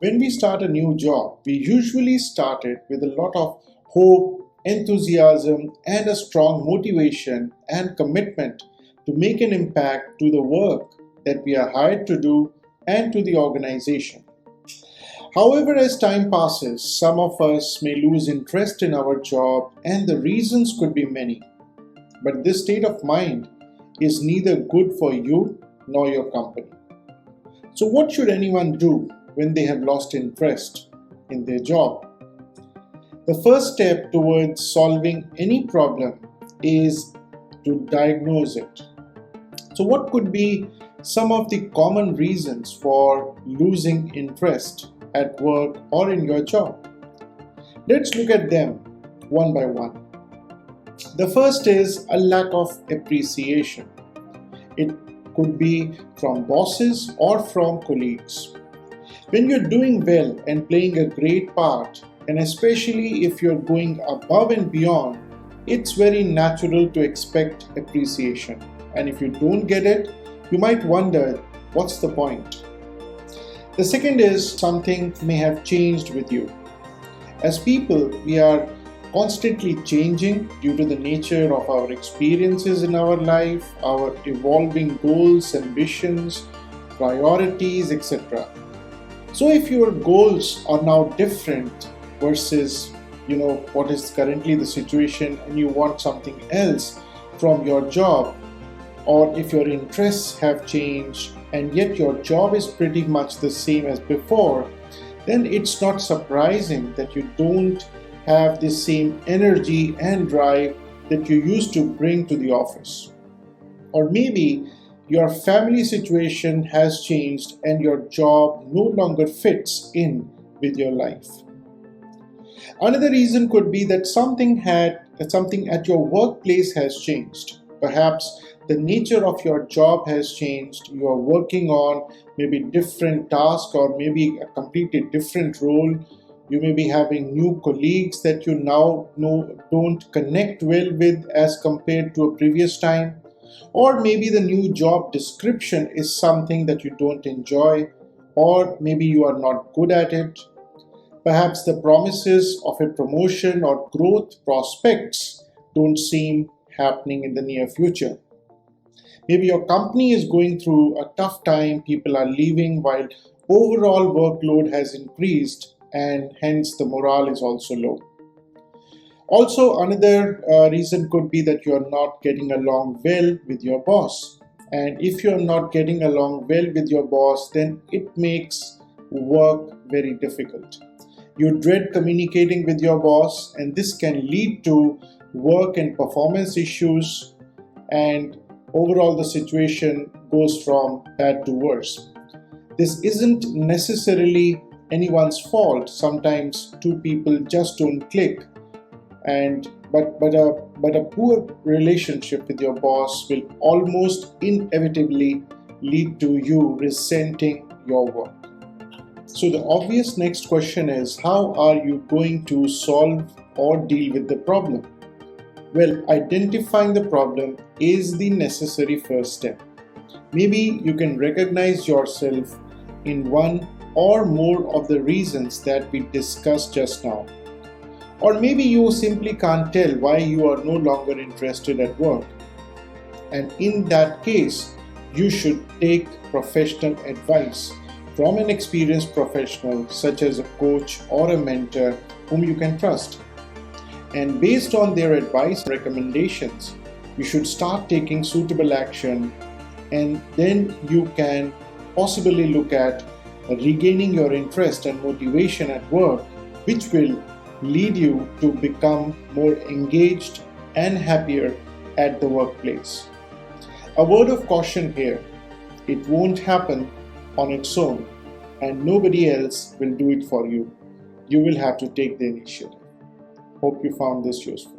When we start a new job, we usually start it with a lot of hope, enthusiasm, and a strong motivation and commitment to make an impact to the work that we are hired to do and to the organization. However, as time passes, some of us may lose interest in our job, and the reasons could be many. But this state of mind is neither good for you nor your company. So, what should anyone do when they have lost interest in their job? The first step towards solving any problem is to diagnose it. So, what could be some of the common reasons for losing interest at work or in your job? Let's look at them one by one. The first is a lack of appreciation. It could be from bosses or from colleagues. When you're doing well and playing a great part, and especially if you're going above and beyond, it's very natural to expect appreciation. And if you don't get it, you might wonder, what's the point? The second is something may have changed with you. As people, we are constantly changing due to the nature of our experiences in our life, our evolving goals, ambitions, priorities, etc. So if your goals are now different versus what is currently the situation, and you want something else from your job, or if your interests have changed and yet your job is pretty much the same as before, then it's not surprising that you don't have the same energy and drive that you used to bring to the office. Or maybe your family situation has changed and your job no longer fits in with your life. Another reason could be that something at your workplace has changed. Perhaps the nature of your job has changed. You are working on maybe different tasks or maybe a completely different role. You may be having new colleagues that you now don't connect well with as compared to a previous time. Or maybe the new job description is something that you don't enjoy, or maybe you are not good at it. Perhaps the promises of a promotion or growth prospects don't seem happening in the near future. Maybe your company is going through a tough time, people are leaving while overall workload has increased, and hence the morale is also low. Also, another reason could be that you are not getting along well with your boss. And if you are not getting along well with your boss, then it makes work very difficult. You dread communicating with your boss, and this can lead to work and performance issues, and overall the situation goes from bad to worse. This isn't necessarily anyone's fault. Sometimes two people just don't click, but a poor relationship with your boss will almost inevitably lead to you resenting your work. So the obvious next question is, how are you going to solve or deal with the problem? Well, identifying the problem is the necessary first step. Maybe you can recognize yourself in one or more of the reasons that we discussed just now. Or maybe you simply can't tell why you are no longer interested at work. And in that case, you should take professional advice from an experienced professional such as a coach or a mentor whom you can trust. And based on their advice and recommendations, you should start taking suitable action, and then you can possibly look at regaining your interest and motivation at work, which will lead you to become more engaged and happier at the workplace. A word of caution here: it won't happen on its own, and nobody else will do it for you. You will have to take the initiative. Hope you found this useful.